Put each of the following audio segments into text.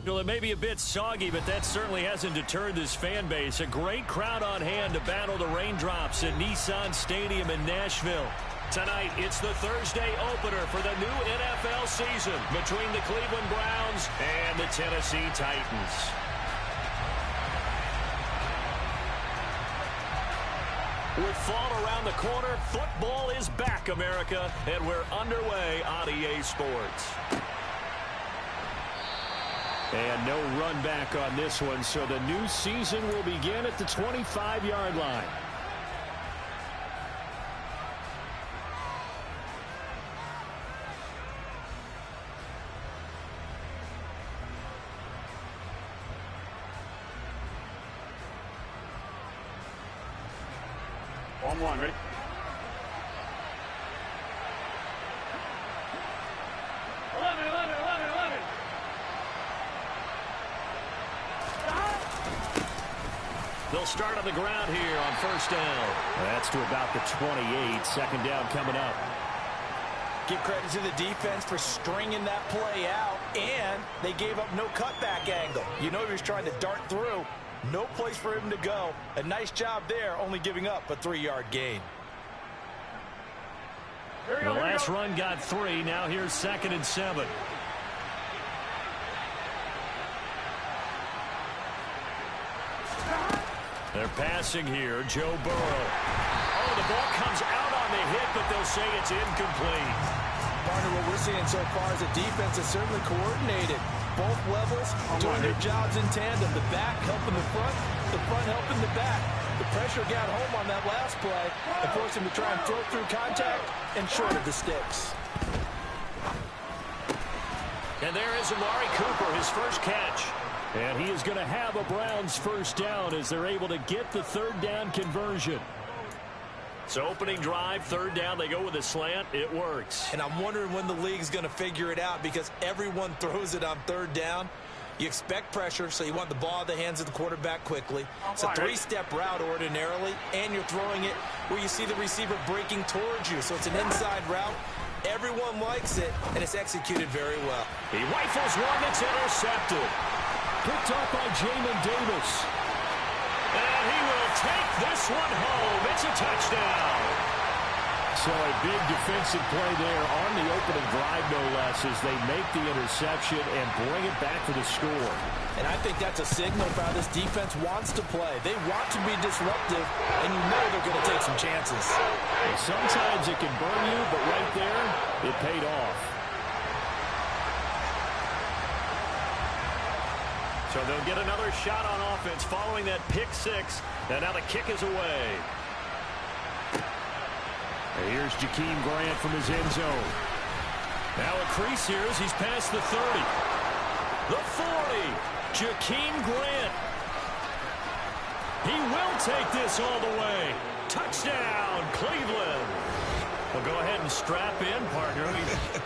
Well, it may be a bit soggy, but that certainly hasn't deterred this fan base. A great crowd on hand to battle the raindrops at Nissan Stadium in Nashville. Tonight, it's the Thursday opener for the new NFL season between the Cleveland Browns and the Tennessee Titans. With fall around the corner, football is back, America, and we're underway on EA Sports. And no run back on this one, so the new season will begin at the 25-yard line. On 1, ready? They'll start on the ground here on first down. That's to about the 28. Second down coming up. Give credit to the defense for stringing that play out, and they gave up no cutback angle. You know he was trying to dart through. No place for him to go. A nice job there, only giving up a 3-yard gain. The last run got 3. Now here's 2nd and 7. They're passing here. Joe Burrow. Oh, the ball comes out on the hit, but they'll say it's incomplete. Partner, what we're seeing so far is a defense that's certainly coordinated. Both levels doing their jobs in tandem. The back helping the front helping the back. The pressure got home on that last play and forced him to try and throw through contact and short of the sticks. And there is Amari Cooper, his first catch. And he is going to have a Browns first down as they're able to get the third down conversion. So opening drive, third down, they go with a slant. It works. And I'm wondering when the league's going to figure it out because everyone throws it on third down. You expect pressure, so you want the ball in the hands of the quarterback quickly. It's a 3-step route ordinarily, and you're throwing it where you see the receiver breaking towards you. So it's an inside route. Everyone likes it, and it's executed very well. He rifles one that's intercepted. Picked off by Jamin Davis. And he will take this one home. It's a touchdown. So a big defensive play there on the opening drive, no less, as they make the interception and bring it back for the score. And I think that's a signal for how this defense wants to play. They want to be disruptive, and you know they're going to take some chances. And sometimes it can burn you, but right there, it paid off. So they'll get another shot on offense following that pick six. And now the kick is away. And here's Jakeem Grant from his end zone. Now a crease here as he's past the 30. The 40. Jakeem Grant. He will take this all the way. Touchdown, Cleveland. Well, go ahead and strap in, partner.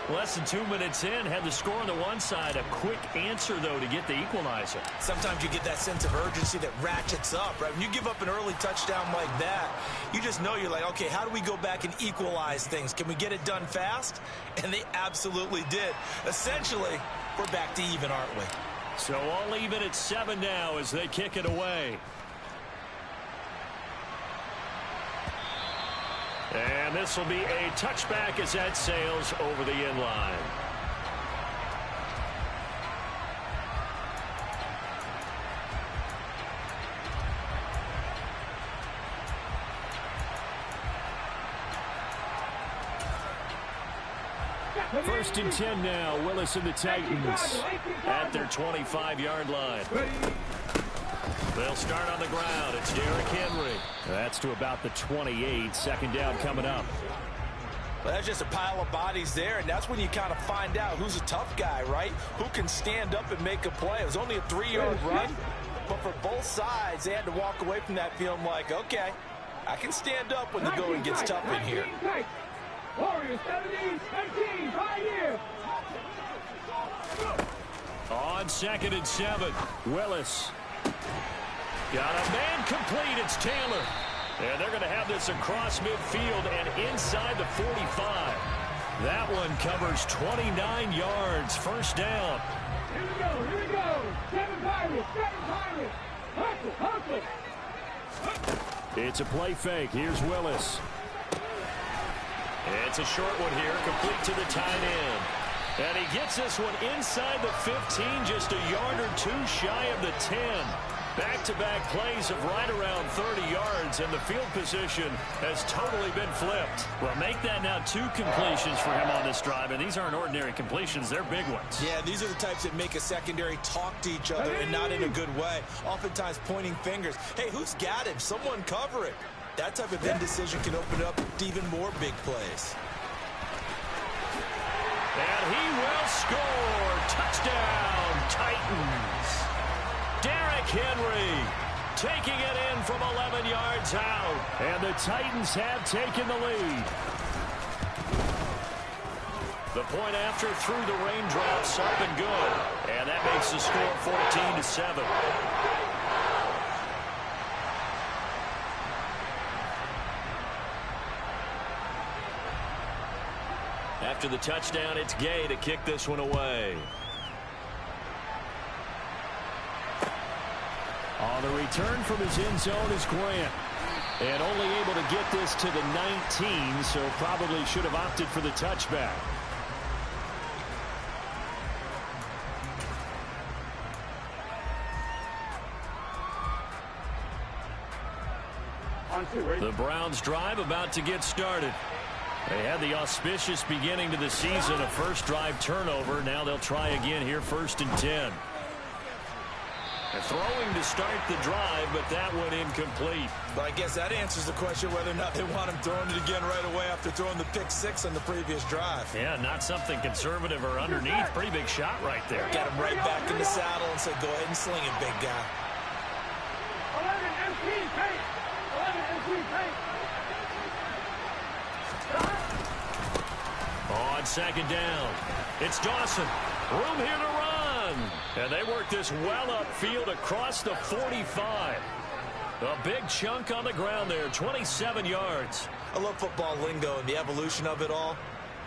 Less than 2 minutes in, had the score on the one side. A quick answer, though, to get the equalizer. Sometimes you get that sense of urgency that ratchets up, right? When you give up an early touchdown like that, you just know you're like, okay, how do we go back and equalize things? Can we get it done fast? And they absolutely did. Essentially, we're back to even, aren't we? So all even at 7 now as they kick it away. And this will be a touchback as that sails over the end line. First and 10 now. Willis and the Titans at their 25-yard line. They'll start on the ground. It's Derrick Henry. That's to about the 28. Second down coming up. Well, that's just a pile of bodies there, and that's when you kind of find out who's a tough guy, right? Who can stand up and make a play. It was only a 3-yard run, but for both sides, they had to walk away from that feeling like, okay, I can stand up when the going gets tough in here. Warriors 17, right here. On 2nd and 7, Willis. Got a man complete. It's Taylor. And they're going to have this across midfield and inside the 45. That one covers 29 yards. First down. Here we go. It's a play fake. Here's Willis. It's a short one here, complete to the tight end. And he gets this one inside the 15, just a yard or two shy of the 10. Back-to-back plays of right around 30 yards, and the field position has totally been flipped. Well, make that now 2 completions for him on this drive, and these aren't ordinary completions. They're big ones. Yeah, these are the types that make a secondary talk to each other and not in a good way. Oftentimes pointing fingers. Hey, who's got him? Someone cover it. That type of indecision can open up to even more big plays. And he will score. Touchdown, Titans. Derrick Henry taking it in from 11 yards out. And the Titans have taken the lead. The point after through the raindrops up and good. And that makes the score 14-7. After the touchdown, it's Gay to kick this one away. On the return from his end zone is Grant. And only able to get this to the 19, so probably should have opted for the touchback. The Browns drive about to get started. They had the auspicious beginning to the season, a first drive turnover. Now they'll try again here, 1st and 10. They're throwing to start the drive, but that one incomplete. But I guess that answers the question whether or not they want him throwing it again right away after throwing the pick 6 on the previous drive. Yeah, not something conservative or underneath. Pretty big shot right there. Get him right back in the saddle and say, go ahead and sling it, big guy. 11 MP paint. 11 MP paint. On 2nd down, it's Dawson. Room here to run. And they work this well upfield across the 45. A big chunk on the ground there, 27 yards. I love football lingo and the evolution of it all.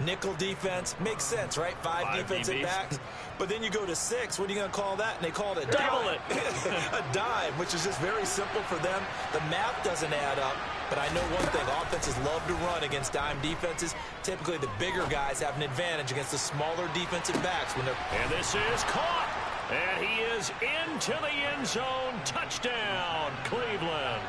Nickel defense makes sense, right? Five defensive backs. But then you go to 6. What are you going to call that? And they call it a dime. A dime, which is just very simple for them. The math doesn't add up. But I know one thing. Offenses love to run against dime defenses. Typically, the bigger guys have an advantage against the smaller defensive backs. And this is caught. And he is into the end zone. Touchdown, Cleveland.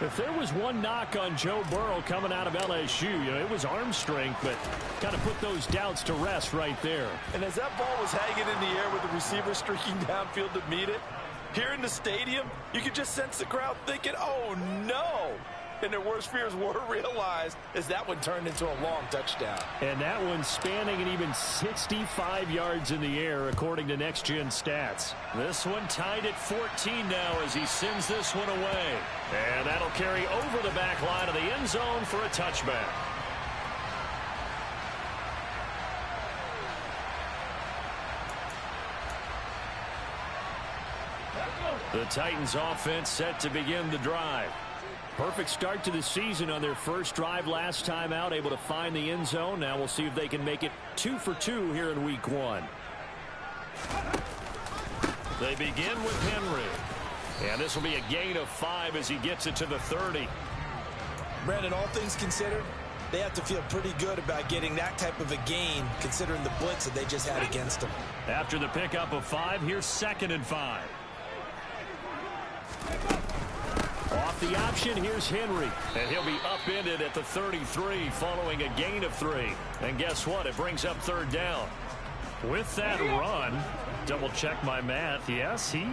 If there was one knock on Joe Burrow coming out of LSU, it was arm strength, but kind of put those doubts to rest right there. And as that ball was hanging in the air with the receiver streaking downfield to meet it, here in the stadium, you could just sense the crowd thinking, oh, no. And their worst fears were realized as that one turned into a long touchdown. And that one spanning and even 65 yards in the air, according to Next Gen Stats. This one tied at 14 now as he sends this one away. And that'll carry over the back line of the end zone for a touchback. The Titans offense set to begin the drive. Perfect start to the season on their first drive last time out, able to find the end zone. Now we'll see if they can make it 2 for 2 here in week 1. They begin with Henry. And this will be a gain of 5 as he gets it to the 30. Brandon, all things considered, they have to feel pretty good about getting that type of a gain considering the blitz that they just had against them. After the pickup of 5, here's 2nd and 5. Off the option, here's Henry. And he'll be upended at the 33 following a gain of 3. And guess what? It brings up 3rd down. With that run, double check my math. Yes, he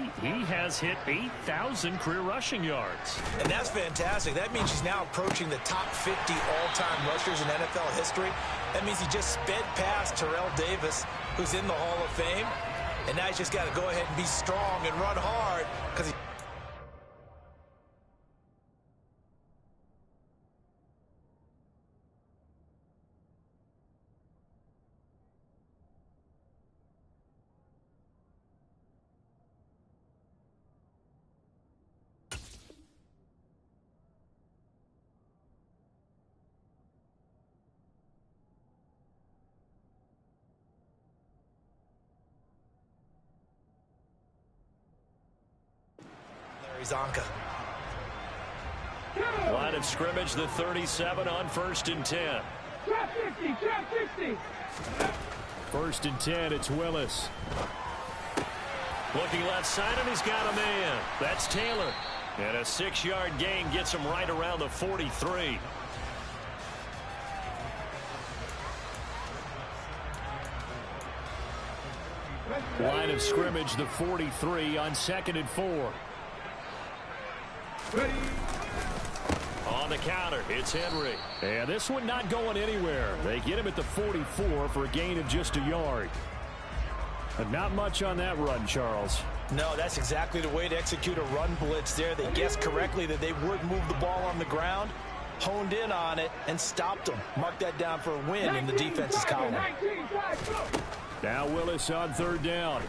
has hit 8,000 career rushing yards. And that's fantastic. That means he's now approaching the top 50 all-time rushers in NFL history. That means he just sped past Terrell Davis, who's in the Hall of Fame. And now he's just got to go ahead and be strong and run hard because he Zonka. Line of scrimmage, the 37 on 1st and 10. Trap 50, trap 50. 1st and 10, it's Willis. Looking left side, and he's got a man. That's Taylor. And a 6-yard gain gets him right around the 43. Line of scrimmage, the 43 on 2nd and 4. On the counter, it's Henry. And this one not going anywhere. They get him at the 44 for a gain of just a yard. But not much on that run, Charles. No, that's exactly the way to execute a run blitz there. They guessed correctly that they would move the ball on the ground, honed in on it, and stopped them. Mark that down for a win in the defense's column. Now Willis on 3rd down.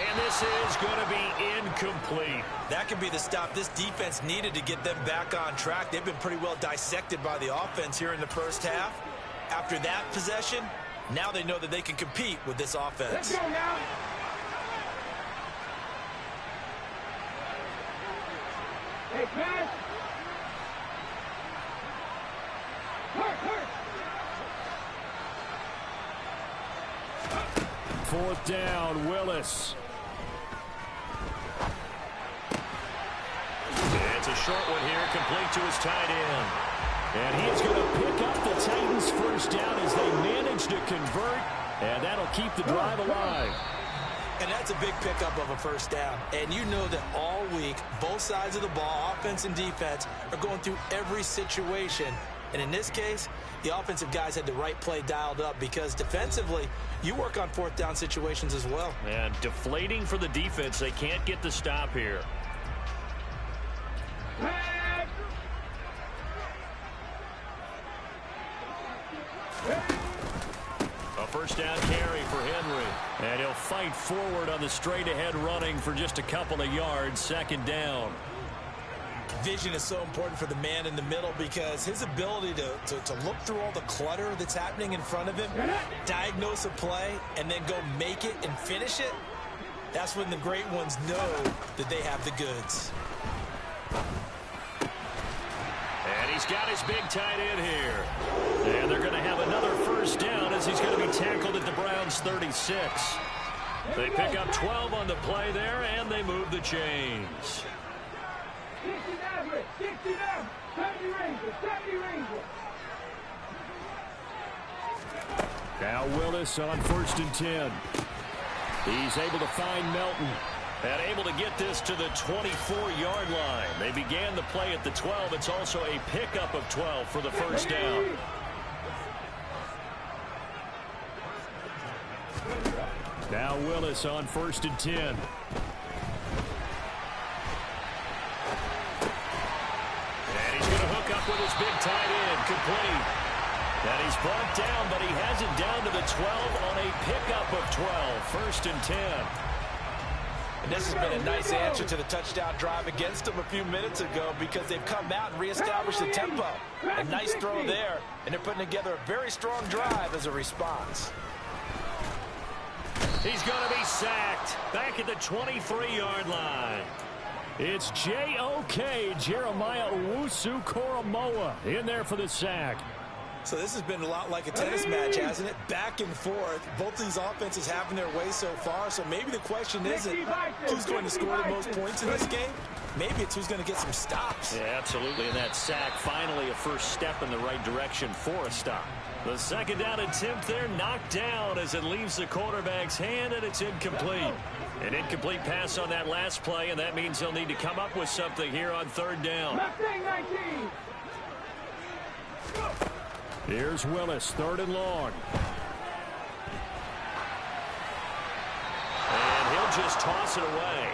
And this is going to be incomplete. That could be the stop this defense needed to get them back on track. They've been pretty well dissected by the offense here in the first half. After that possession, now they know that they can compete with this offense. Let's go now. Hey, pass. Hurt. 4th down, Willis. It's a short one here, complete to his tight end. And he is going to pick up the Titans' 1st down as they manage to convert. And that'll keep the drive alive. And that's a big pickup of a 1st down. And you know that all week, both sides of the ball, offense and defense, are going through every situation. And in this case, the offensive guys had the right play dialed up because defensively, you work on 4th down situations as well. And deflating for the defense. They can't get the stop here. A 1st down carry for Henry. And he'll fight forward on the straight-ahead running for just a couple of yards. 2nd down. Vision is so important for the man in the middle because his ability to look through all the clutter that's happening in front of him, diagnose a play, and then go make it and finish it, that's when the great ones know that they have the goods. And he's got his big tight end here. And they're going to have another 1st down as he's going to be tackled at the Browns' 36. They pick up 12 on the play there, and they move the chains. 70 Ranger. Now Willis on 1st and 10. He's able to find Melton. And able to get this to the 24-yard line. They began the play at the 12. It's also a pickup of 12 for the 1st down. Now Willis on 1st and 10. Up with his big tight end, complete. And he's brought down, but he has it down to the 12 on a pickup of 12. 1st and 10. And this has been a nice answer to the touchdown drive against them a few minutes ago because they've come out and reestablished the tempo. A nice throw there, and they're putting together a very strong drive as a response. He's going to be sacked back at the 23-yard line. It's J.O.K. Jeremiah Owusu-Koramoah in there for the sack. So this has been a lot like a tennis match, hasn't it? Back and forth. Both these offenses having their way so far. So maybe the question isn't who's going to score the most points in this game. Maybe it's who's going to get some stops. Yeah, absolutely. And that sack, finally a first step in the right direction for a stop. The 2nd down attempt there knocked down as it leaves the quarterback's hand, and it's incomplete. An incomplete pass on that last play, and that means they'll need to come up with something here on 3rd down. Here's Willis, 3rd and long. And he'll just toss it away.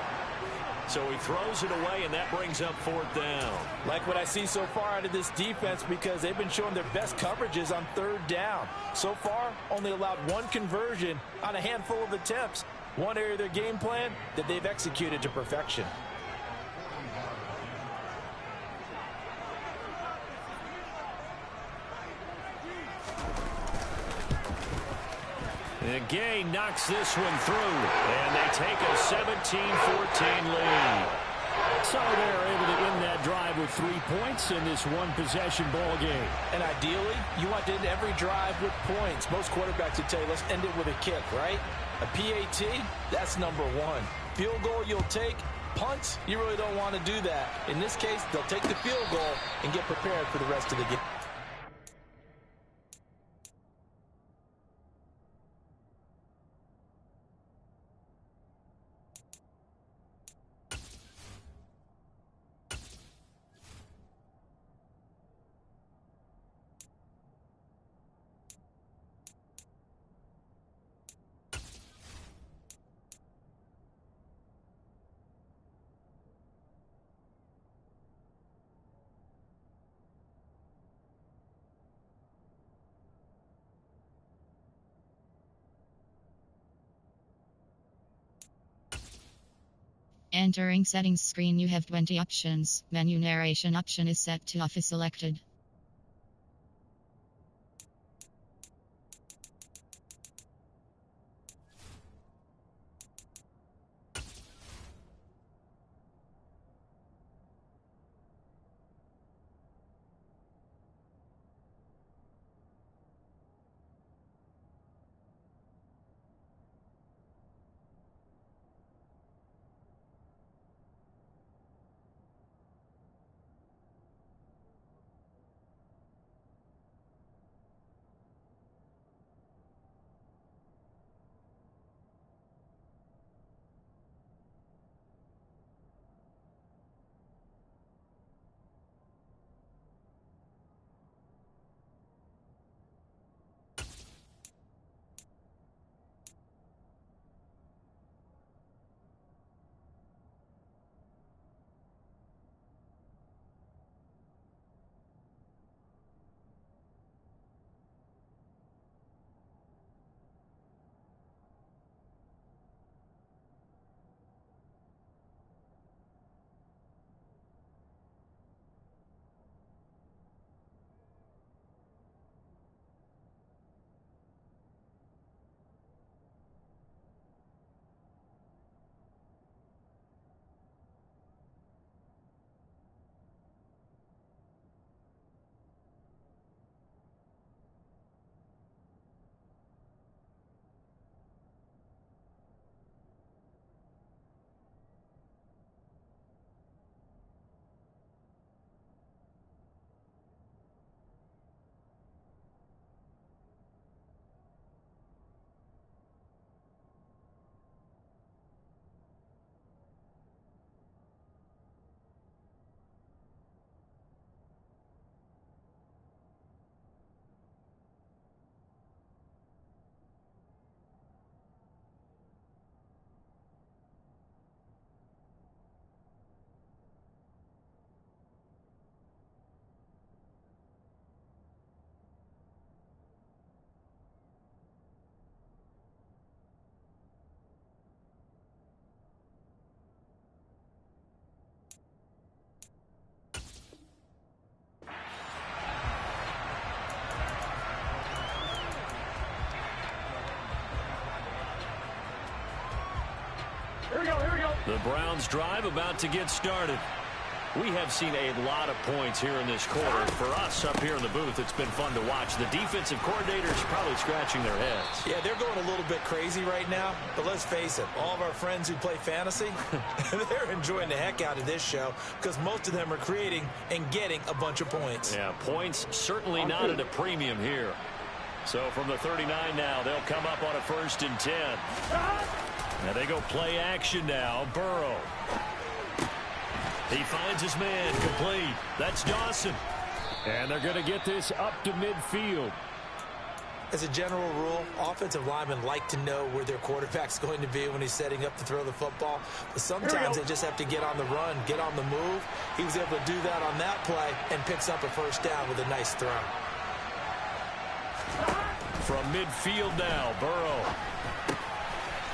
So he throws it away, and that brings up 4th down. Like what I see so far out of this defense because they've been showing their best coverages on 3rd down. So far, only allowed 1 conversion on a handful of attempts. One area of their game plan that they've executed to perfection. And Gay knocks this one through, and they take a 17-14 lead. So they're able to end that drive with 3 points in this one-possession ball game. And ideally, you want to end every drive with points. Most quarterbacks would tell you, let's end it with a kick, right? A PAT, that's number one. Field goal you'll take. Punts, you really don't want to do that. In this case, they'll take the field goal and get prepared for the rest of the game. Entering settings screen, you have 20 options. Menu narration option is set to off is selected. The Browns drive about to get started. We have seen a lot of points here in this quarter. For us up here in the booth, it's been fun to watch. The defensive coordinators probably scratching their heads. Yeah, they're going a little bit crazy right now. But let's face it, all of our friends who play fantasy, they're enjoying the heck out of this show because most of them are creating and getting a bunch of points. Yeah, points certainly not at a premium here. So from the 39 now, they'll come up on a 1st and 10. Now they go play action now. Burrow. He finds his man complete. That's Dawson. And they're going to get this up to midfield. As a general rule, offensive linemen like to know where their quarterback's going to be when he's setting up to throw the football. But sometimes they just have to get on the run, get on the move. He was able to do that on that play and picks up a 1st down with a nice throw. From midfield now, Burrow.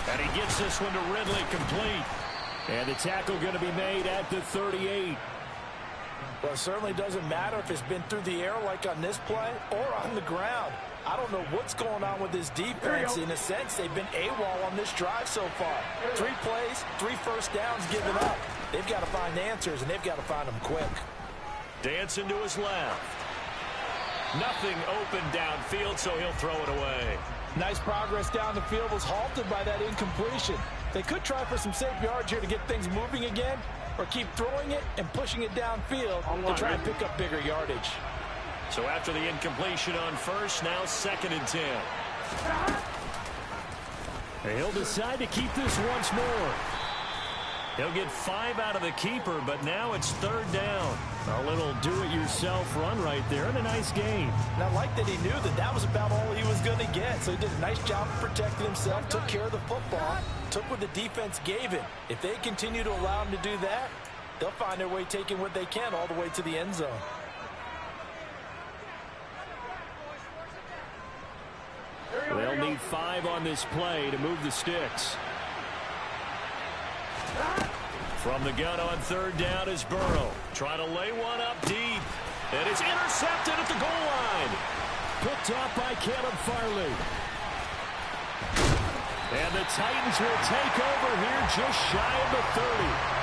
And he gets this one to Ridley complete. And the tackle going to be made at the 38. Well, it certainly doesn't matter if it's been through the air like on this play or on the ground. I don't know what's going on with this defense. In a sense, they've been AWOL on this drive so far. 3 plays, 3 first downs given up. They've got to find answers, and they've got to find them quick. Dancing to his left. Nothing open downfield, so he'll throw it away. Nice progress down the field was halted by that incompletion. They could try for some safe yards here to get things moving again, or keep throwing it and pushing it downfield to try and pick up bigger yardage. So after the incompletion on first, now 2nd and 10. He'll decide to keep this once more. He'll get 5 out of the keeper, but now it's 3rd down. A little do-it-yourself run right there, and a nice gain. And I like that he knew that that was about all he was going to get. So he did a nice job of protecting himself, took care of the football, took what the defense gave him. If they continue to allow him to do that, they'll find their way taking what they can all the way to the end zone. They'll need 5 on this play to move the sticks. From the gun on 3rd down is Burrow. Trying to lay one up deep. And it's intercepted at the goal line. Picked off by Caleb Farley. And the Titans will take over here just shy of the 30.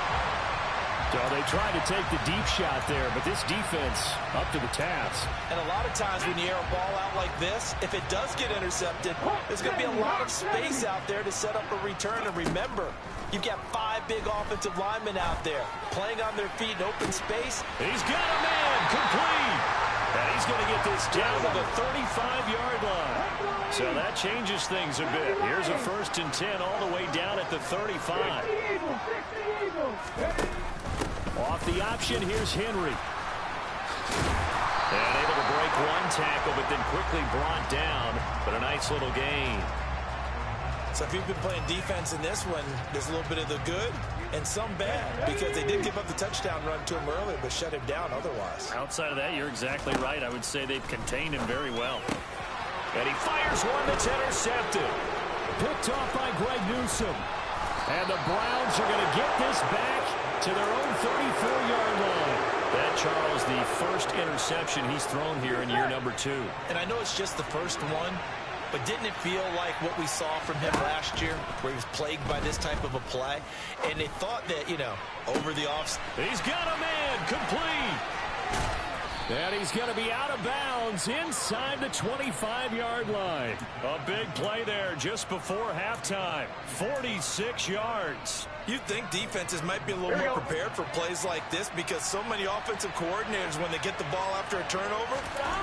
So they tried to take the deep shot there, but this defense up to the task. And a lot of times when you air a ball out like this, if it does get intercepted, there's going to be a lot of space out there to set up a return. And remember, you've got 5 big offensive linemen out there playing on their feet in open space. He's got a man complete. And he's going to get this down to the 35-yard line. So that changes things a bit. Here's a 1st and 10 all the way down at the 35. Off the option, here's Henry. And able to break 1 tackle, but then quickly brought down. But a nice little gain. So if you've been playing defense in this one, there's a little bit of the good and some bad, because they did give up the touchdown run to him earlier, but shut him down otherwise. Outside of that, you're exactly right. I would say they've contained him very well. And he fires one that's intercepted. Picked off by Greg Newsome. And the Browns are going to get this back to their own 34-yard line. That, Charles, the first interception he's thrown here in year number 2. And I know it's just the first one, but didn't it feel like what we saw from him last year, where he was plagued by this type of a play? And they thought that, over the offs. He's got a man complete. And he's going to be out of bounds inside the 25-yard line. A big play there just before halftime. 46 yards. You'd think defenses might be a little more prepared for plays like this, because so many offensive coordinators, when they get the ball after a turnover,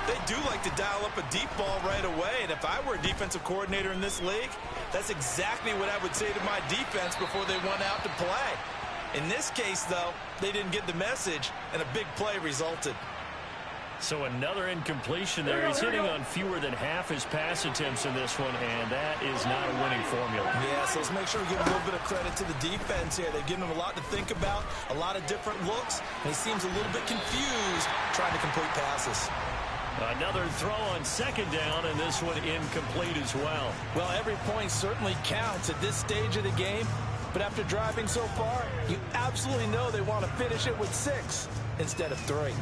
they do like to dial up a deep ball right away. And if I were a defensive coordinator in this league, that's exactly what I would say to my defense before they went out to play. In this case, though, they didn't get the message, and a big play resulted. So another incompletion there. He's hitting on fewer than half his pass attempts in this one, and that is not a winning formula. Yeah, so let's make sure we give a little bit of credit to the defense here. They've given him a lot to think about, a lot of different looks, and he seems a little bit confused trying to complete passes. Another throw on 2nd down, and this one incomplete as well. Well, every point certainly counts at this stage of the game, but after driving so far, you absolutely know they want to finish it with 6 instead of 3.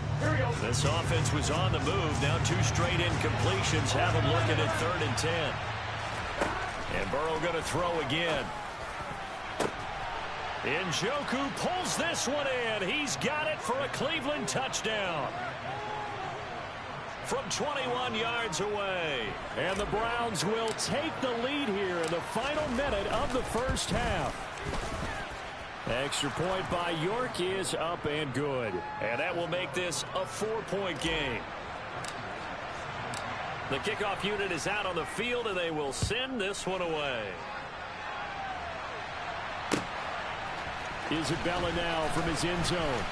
This offense was on the move. Now 2 straight incompletions have them looking at 3rd and 10. And Burrow going to throw again. Njoku pulls this one in. He's got it for a Cleveland touchdown. From 21 yards away. And the Browns will take the lead here in the final minute of the first half. Extra point by York is up and good. And that will make this a 4-point game. The kickoff unit is out on the field, and they will send this one away. Isabella now from his end zone.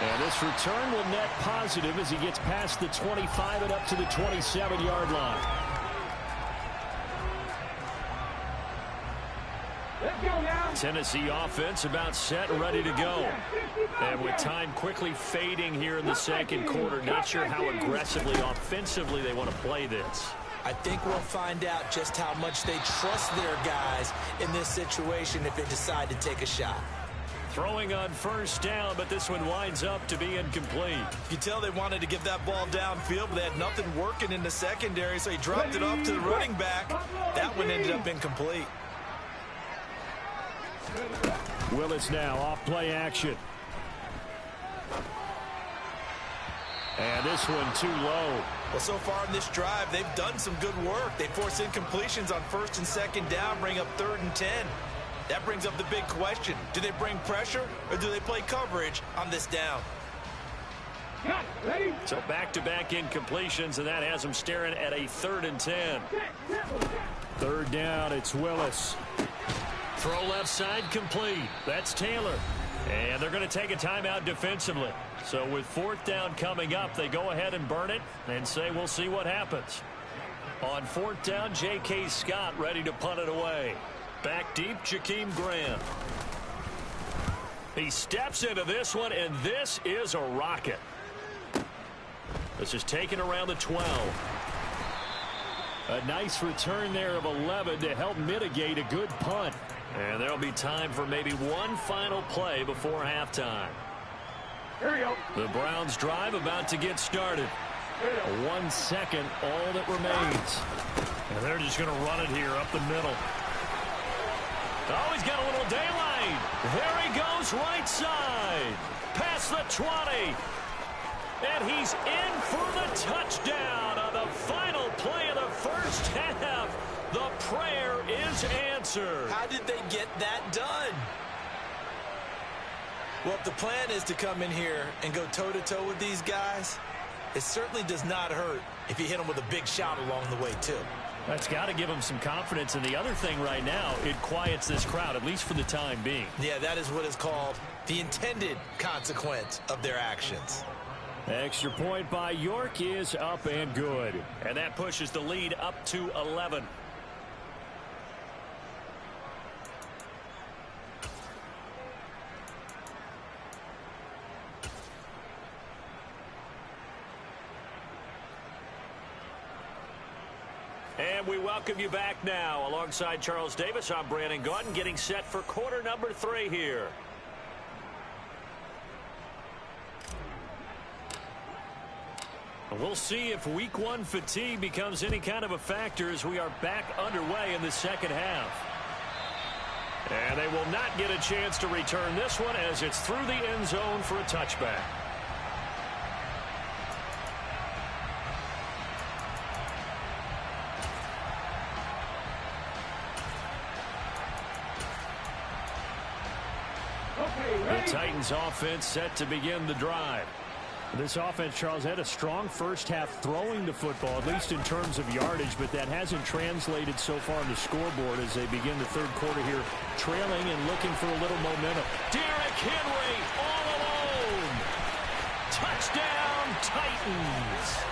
And this return will net positive as he gets past the 25 and up to the 27-yard line. Tennessee offense about set and ready to go. And with time quickly fading here in the second quarter, not sure how aggressively, offensively they want to play this. I think we'll find out just how much they trust their guys in this situation if they decide to take a shot. Throwing on first down, but this one winds up to be incomplete. You tell they wanted to get that ball downfield, but they had nothing working in the secondary, so he dropped it off to the running back. That one ended up incomplete. Willis now off play action. And this one too low. Well, so far in this drive, they've done some good work. They force incompletions on first and second down, bring up 3rd and 10. That brings up the big question. Do they bring pressure or do they play coverage on this down? So back-to-back incompletions, and that has them staring at a 3rd and 10. 3rd down, it's Willis. Throw left side complete. That's Taylor. And they're going to take a timeout defensively. So with 4th down coming up, they go ahead and burn it and say we'll see what happens. On 4th down, J.K. Scott ready to punt it away. Back deep, Jakeem Grant. He steps into this one, and this is a rocket. This is taken around the 12. A nice return there of 11 to help mitigate a good punt. And there'll be time for maybe one final play before halftime. Here we go. The Browns drive about to get started. 1 second, all that remains. And they're just going to run it here up the middle. Oh, he's got a little daylight. There he goes, right side. Past the 20. And he's in for the touchdown on the final play of the first half. The prayer is answered. How did they get that done? Well, if the plan is to come in here and go toe-to-toe with these guys, it certainly does not hurt if you hit them with a big shot along the way, too. That's got to give them some confidence. And the other thing right now, it quiets this crowd, at least for the time being. Yeah, that is what is called the intended consequence of their actions. Extra point by York is up and good. And that pushes the lead up to 11. And we welcome you back now. Alongside Charles Davis, I'm Brandon Gaudin, getting set for quarter number 3 here. We'll see if week 1 fatigue becomes any kind of a factor as we are back underway in the second half. And they will not get a chance to return this one as it's through the end zone for a touchback. The Titans offense set to begin the drive. This offense, Charles, had a strong first half throwing the football, at least in terms of yardage, but that hasn't translated so far on the scoreboard as they begin the third quarter here, trailing and looking for a little momentum. Derrick Henry all alone. Touchdown, Titans.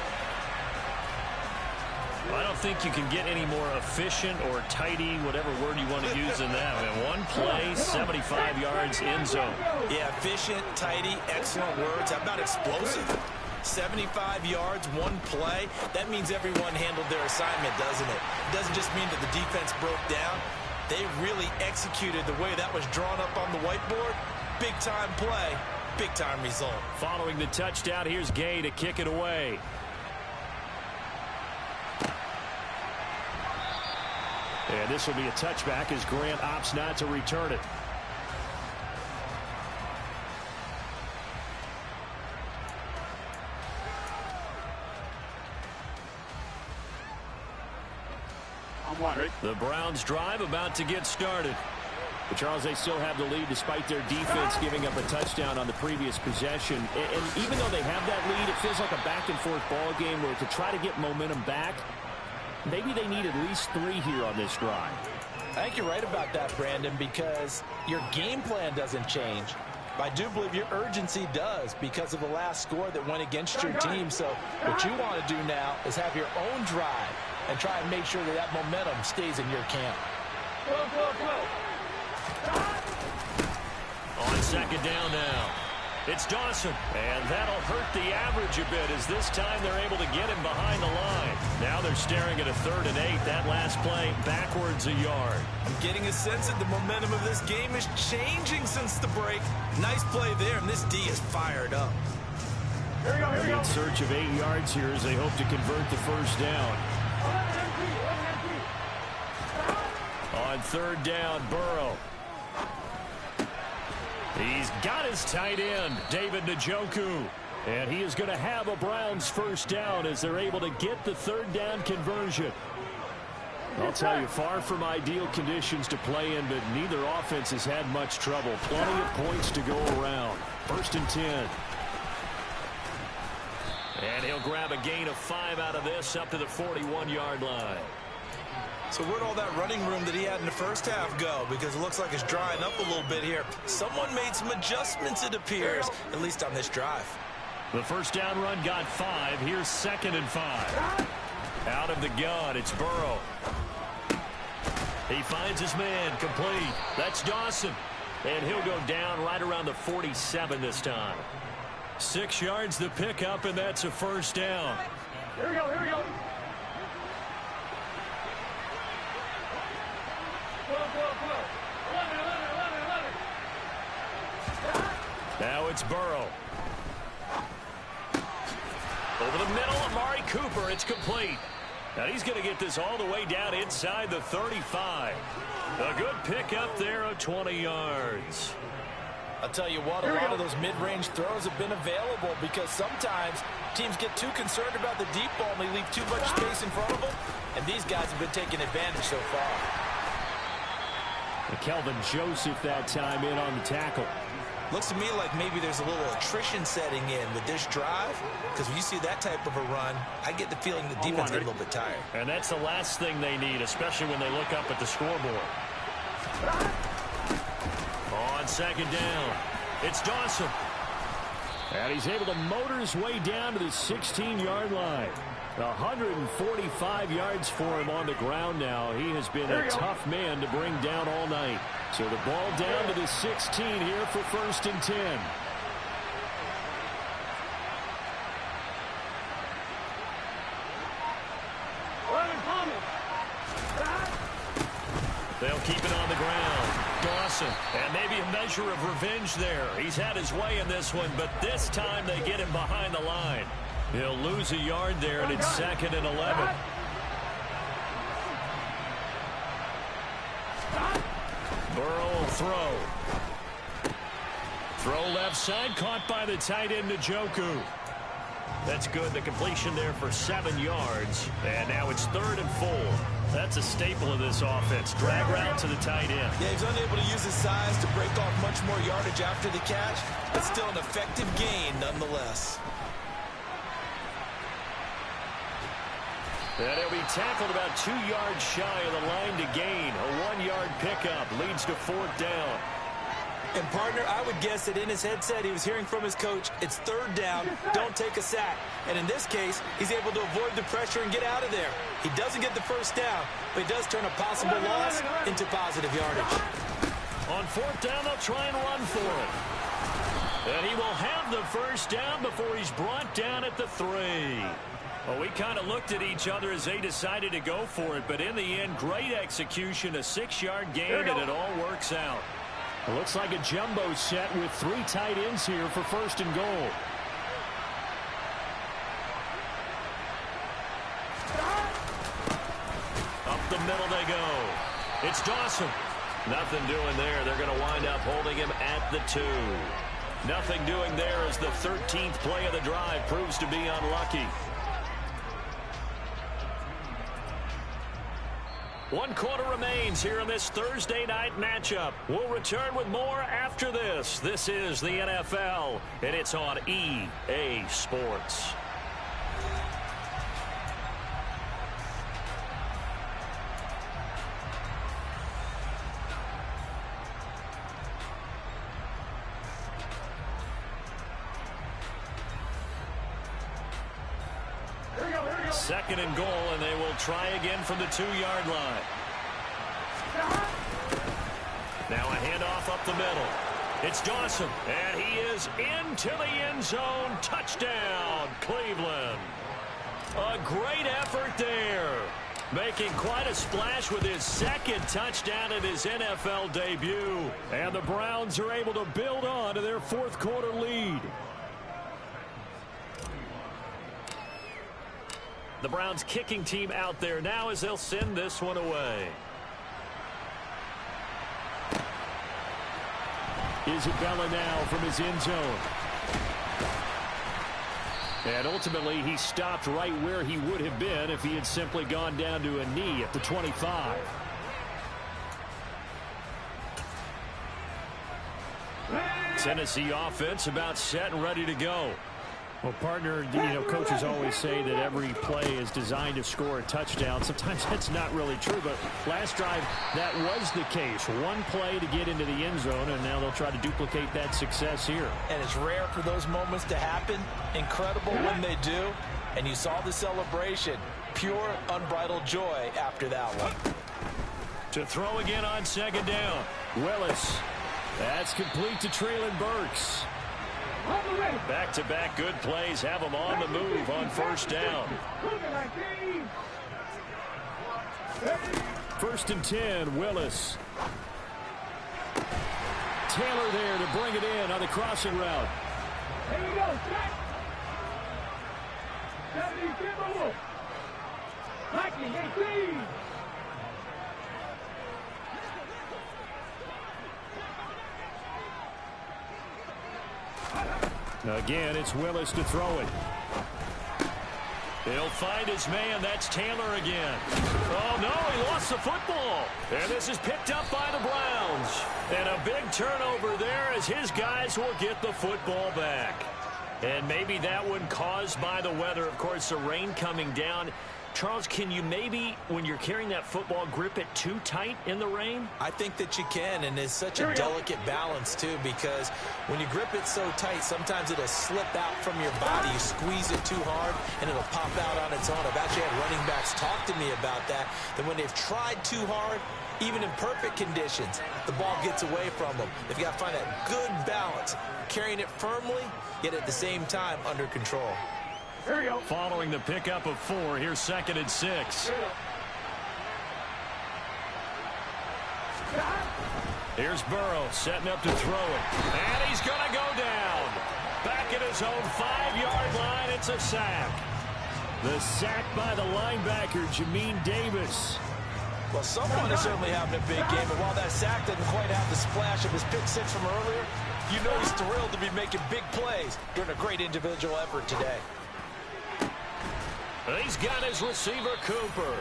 I don't think you can get any more efficient or tidy, whatever word you want to use in that. And one play, 75 yards, end zone. Yeah, efficient, tidy, excellent words. How about explosive? 75 yards, one play. That means everyone handled their assignment, doesn't it? It doesn't just mean that the defense broke down. They really executed the way that was drawn up on the whiteboard. Big-time play, big-time result. Following the touchdown, here's Gay to kick it away. And this will be a touchback as Grant opts not to return it. The Browns drive about to get started. But Charles, they still have the lead despite their defense giving up a touchdown on the previous possession. And even though they have that lead, it feels like a back-and-forth ball game where to try to get momentum back, maybe they need at least 3 here on this drive. I think you're right about that, Brandon, because your game plan doesn't change. But I do believe your urgency does because of the last score that went against your team. So what you want to do now is have your own drive and try and make sure that that momentum stays in your camp. On second down now. It's Dawson, and that'll hurt the average a bit as this time they're able to get him behind the line. Now they're staring at a 3rd and 8. That last play backwards a yard. I'm getting a sense that the momentum of this game is changing since the break. Nice play there, and this D is fired up. In search of 8 yards here as they hope to convert the first down. On 3rd down, Burrow. He's got his tight end, David Njoku. And he is going to have a Browns first down as they're able to get the 3rd down conversion. I'll tell you, far from ideal conditions to play in, but neither offense has had much trouble. Plenty of points to go around. 1st and 10. And he'll grab a gain of 5 out of this up to the 41-yard line. So where'd all that running room that he had in the first half go? Because it looks like it's drying up a little bit here. Someone made some adjustments, it appears, at least on this drive. The first down run got 5. Here's 2nd and 5. Out of the gun, it's Burrow. He finds his man, complete. That's Dawson. And he'll go down right around the 47 this time. 6 yards the pickup, and that's a first down. Here we go, here we go. Now it's Burrow. Over the middle, Amari Cooper. It's complete. Now he's going to get this all the way down inside the 35. A good pickup there of 20 yards. I'll tell you what, a lot of those mid-range throws have been available because sometimes teams get too concerned about the deep ball and they leave too much space in front of them, and these guys have been taking advantage so far. Kelvin Joseph that time in on the tackle. Looks to me like maybe there's a little attrition setting in with this drive, because when you see that type of a run, I get the feeling the defense get a little bit tired. And that's the last thing they need, especially when they look up at the scoreboard. On 2nd down, it's Dawson. And he's able to motor his way down to the 16-yard line. 145 yards for him on the ground now. He has been a tough man to bring down all night. So the ball down to the 16 here for 1st and 10. They'll keep it on the ground. Dawson, and maybe a measure of revenge there. He's had his way in this one, but this time they get him behind the line. He'll lose a yard there, and it's 2nd and 11. Burrow will throw. Throw left side, caught by the tight end, Njoku. That's good. The completion there for 7 yards. And now it's 3rd and 4. That's a staple of this offense. Drag route to the tight end. Yeah, he's unable to use his size to break off much more yardage after the catch, but still an effective gain nonetheless. And he'll be tackled about 2 yards shy of the line to gain. A 1-yard pickup leads to 4th down. And, partner, I would guess that in his headset he was hearing from his coach, it's 3rd down, don't take a sack. And in this case, he's able to avoid the pressure and get out of there. He doesn't get the first down, but he does turn a possible loss into positive yardage. On 4th down, they'll try and run for it. And he will have the first down before he's brought down at the 3. Well, we kind of looked at each other as they decided to go for it, but in the end, great execution, a 6-yard gain, and it all works out. It looks like a jumbo set with 3 tight ends here for 1st and goal. Up the middle they go. It's Dawson. Nothing doing there. They're going to wind up holding him at the 2. Nothing doing there as the 13th play of the drive proves to be unlucky. 1 quarter remains here in this Thursday night matchup. We'll return with more after this. This is the NFL, and it's on EA Sports. Second and goal, and they will try again from the 2-yard line. Now a handoff up the middle. It's Dawson, and he is into the end zone. Touchdown, Cleveland. A great effort there. Making quite a splash with his second touchdown in his NFL debut. And the Browns are able to build on to their fourth quarter lead. The Browns kicking team out there now as they'll send this one away. Isabella now from his end zone. And ultimately, he stopped right where he would have been if he had simply gone down to a knee at the 25. Tennessee offense about set and ready to go. Well, partner, coaches always say that every play is designed to score a touchdown. Sometimes that's not really true, but last drive, that was the case. One play to get into the end zone, and now they'll try to duplicate that success here. And it's rare for those moments to happen. Incredible when they do. And you saw the celebration. Pure, unbridled joy after that one. To throw again on second down. Willis. That's complete to Treylon Burks. Back-to-back good plays have them on the move on first down. 1st and 10, Willis. Taylor there to bring it in on the crossing route. Here you go, Jack. 70, Giml. Mikey, 18. Again, it's Willis to throw it. He'll find his man. That's Taylor again. Oh, no, he lost the football. And this is picked up by the Browns. And a big turnover there as his guys will get the football back. And maybe that one caused by the weather. Of course, the rain coming down. Charles, can you maybe, when you're carrying that football, grip it too tight in the rain? I think that you can, and it's such a delicate balance, too, because when you grip it so tight, sometimes it'll slip out from your body. You squeeze it too hard, and it'll pop out on its own. I've actually had running backs talk to me about that when they've tried too hard, even in perfect conditions, the ball gets away from them. They've got to find that good balance, carrying it firmly, yet at the same time under control. Following the pickup of 4, here's 2nd and 6. Here's Burrow setting up to throw it. And he's going to go down. Back at his own 5-yard line, it's a sack. The sack by the linebacker, Jamin Davis. Well, someone is certainly having a big game, and while that sack doesn't quite have the splash of his pick six from earlier, you know he's thrilled to be making big plays during a great individual effort today. He's got his receiver, Cooper.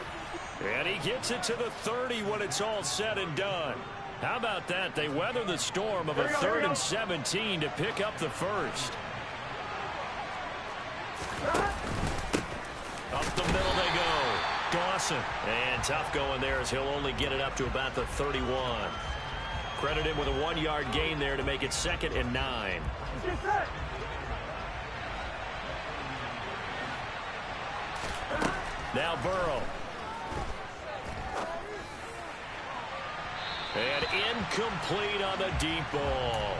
And he gets it to the 30 when it's all said and done. How about that? They weather the storm of a 3rd and 17 to pick up the first. Up the middle they go. Dawson. And tough going there as he'll only get it up to about the 31. Credit him with a 1-yard gain there to make it 2nd and 9. Now Burrow. And incomplete on the deep ball.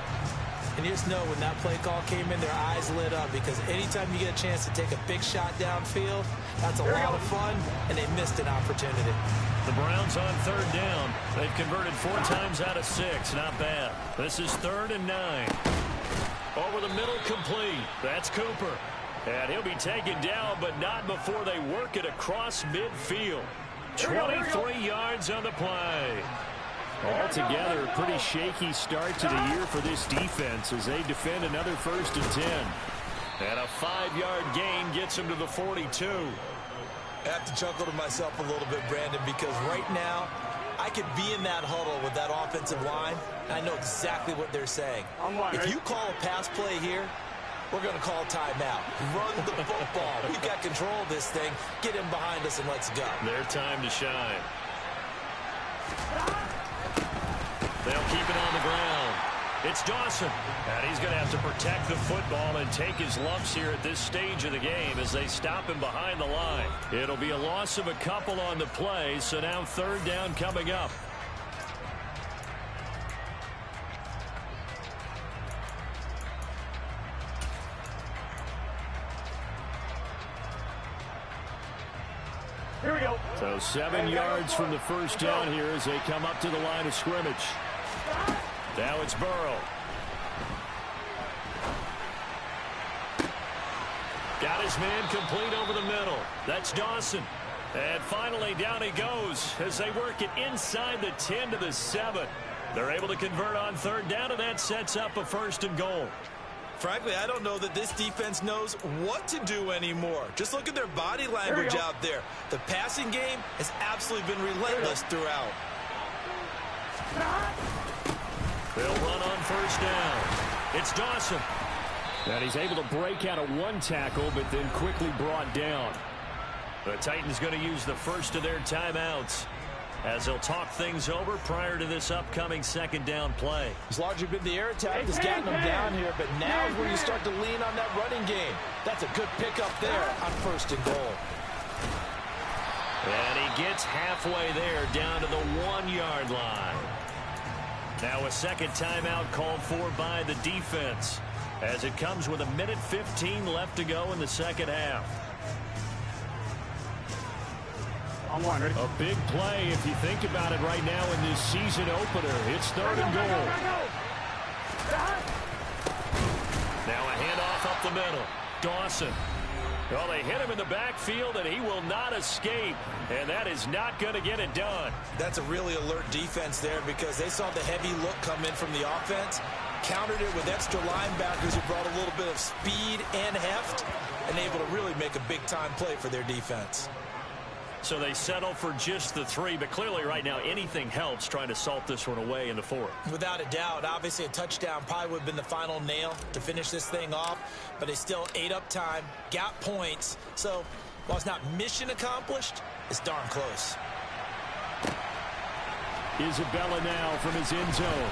And you just know when that play call came in, their eyes lit up, because anytime you get a chance to take a big shot downfield, that's a lot of fun, and they missed an opportunity. The Browns on 3rd down. They've converted 4 times out of 6. Not bad. This is 3rd and 9. Over the middle, complete. That's Cooper. And he'll be taken down, but not before they work it across midfield. 23 yards on the play. Altogether, a pretty shaky start to the year for this defense as they defend another 1st and 10. And a 5-yard gain gets him to the 42. I have to chuckle to myself a little bit, Brandon, because right now I could be in that huddle with that offensive line, and I know exactly what they're saying. If you call a pass play here, we're going to call timeout. Run the football. We've got control of this thing. Get him behind us and let's go. Their time to shine. They'll keep it on the ground. It's Dawson. And he's going to have to protect the football and take his lumps here at this stage of the game as they stop him behind the line. It'll be a loss of a couple on the play, so now 3rd down coming up. So 7 yards from the first down here as they come up to the line of scrimmage. Now it's Burrow. Got his man complete over the middle. That's Dawson. And finally down he goes as they work it inside the 10 to the 7. They're able to convert on third down, and that sets up a 1st and goal. Frankly, I don't know that this defense knows what to do anymore. Just look at their body language out there. The passing game has absolutely been relentless throughout. They'll run on first down. It's Dawson. And he's able to break out of 1 tackle, but then quickly brought down. The Titans going to use the first of their timeouts as they'll talk things over prior to this upcoming 2nd down play. It's largely been the air attack that's gotten them down here, but now is where you start to lean on that running game. That's a good pickup there on 1st and goal. And he gets halfway there down to the 1-yard line. Now a 2nd timeout called for by the defense as it comes with 1:15 left to go in the 2nd half. A big play if you think about it right now in this season opener. It's 3rd and goal. Now a handoff up the middle. Dawson. Well, they hit him in the backfield, and he will not escape. And that is not going to get it done. That's a really alert defense there because they saw the heavy look come in from the offense, countered it with extra linebackers who brought a little bit of speed and heft, and able to really make a big-time play for their defense. So they settle for just the 3, but clearly right now anything helps trying to salt this one away in the 4th. Without a doubt, obviously a touchdown probably would have been the final nail to finish this thing off, but they still ate up time, got points. So while it's not mission accomplished, it's darn close. Isabella now from his end zone.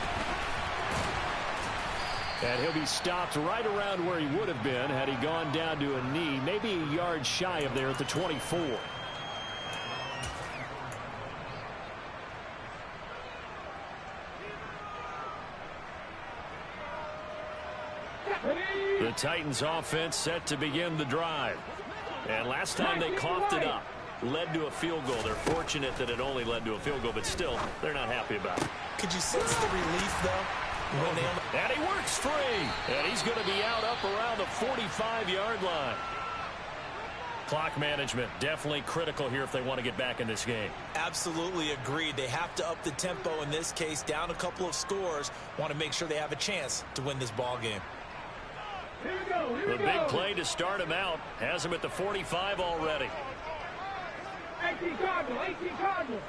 And he'll be stopped right around where he would have been had he gone down to a knee, maybe a yard shy of there at the 24. The Titans offense set to begin the drive. And last time they coughed it up, led to a field goal. They're fortunate that it only led to a field goal, but still, they're not happy about it. Could you sense the relief, though? And he works free. And he's going to be out up around the 45-yard line. Clock management, definitely critical here if they want to get back in this game. Absolutely agreed. They have to up the tempo in this case, down a couple of scores. Want to make sure they have a chance to win this ball game. The big play to start him out has him at the 45 already. 18 Cardinal.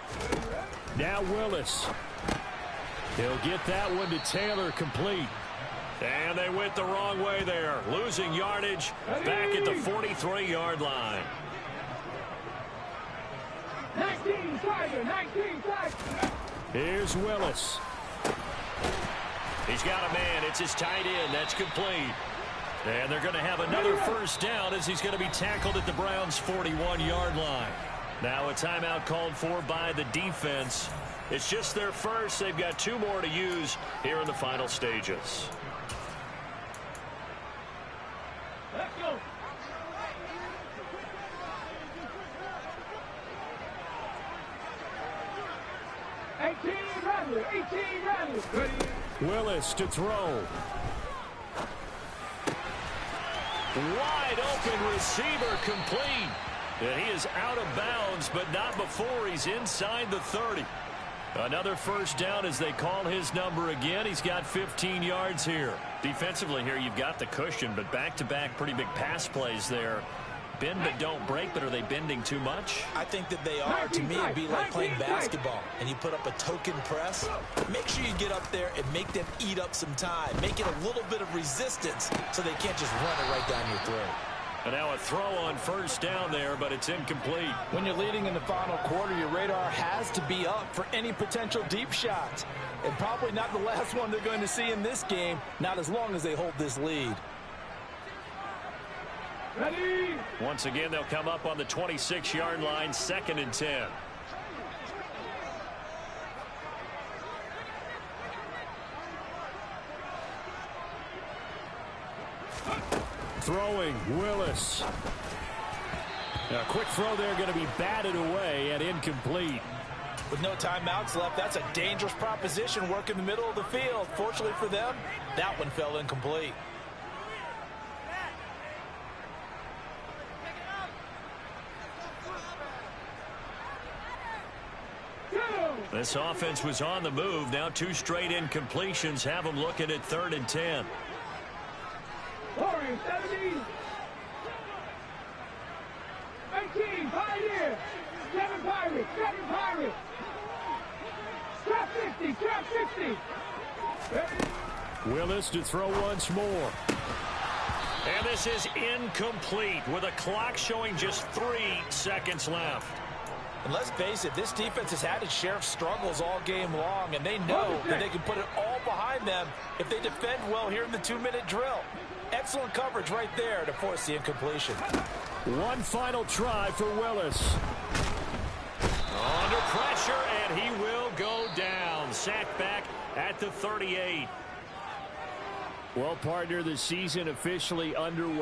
Now Willis. He'll get that one to Taylor complete. And they went the wrong way there, losing yardage back at the 43-yard line. 19 Tiger. Here's Willis. He's got a man. It's his tight end. That's complete. And they're going to have another first down as he's going to be tackled at the Browns' 41-yard line. Now a timeout called for by the defense. It's just their first. They've got 2 more to use here in the final stages. Let's go. Ready. Willis to throw. Wide open receiver complete. And he is out of bounds, but not before he's inside the 30. Another first down as they call his number again. He's got 15 yards here. Defensively here, you've got the cushion, but back-to-back pretty big pass plays there. Bend but don't break, but are they bending too much? I think that they are. To me, it'd be like playing basketball, and you put up a token press. Make sure you get up there and make them eat up some time. Make it a little bit of resistance so they can't just run it right down your throat. And now a throw on first down there, but it's incomplete. When you're leading in the final quarter, your radar has to be up for any potential deep shots. And probably not the last one they're going to see in this game, not as long as they hold this lead. Ready. Once again, they'll come up on the 26-yard line, 2nd and 10. Throwing, Willis. A quick throw there going to be batted away and incomplete. With no timeouts left, that's a dangerous proposition. Work in the middle of the field. Fortunately for them, that one fell incomplete. This offense was on the move. Now 2 straight incompletions have them looking at 3rd and 10. 17. 18, Pioneer. 7 Pirates, 7 Pirates. Trap 50, trap 50. Willis to throw once more. And this is incomplete with a clock showing just 3 seconds left. And let's face it, this defense has had its share of struggles all game long, and they know that they can put it all behind them if they defend well here in the 2-minute drill. Excellent coverage right there to force the incompletion. One final try for Willis. Under pressure, and he will go down. Sacked back at the 38. Well, partner, the season officially underway.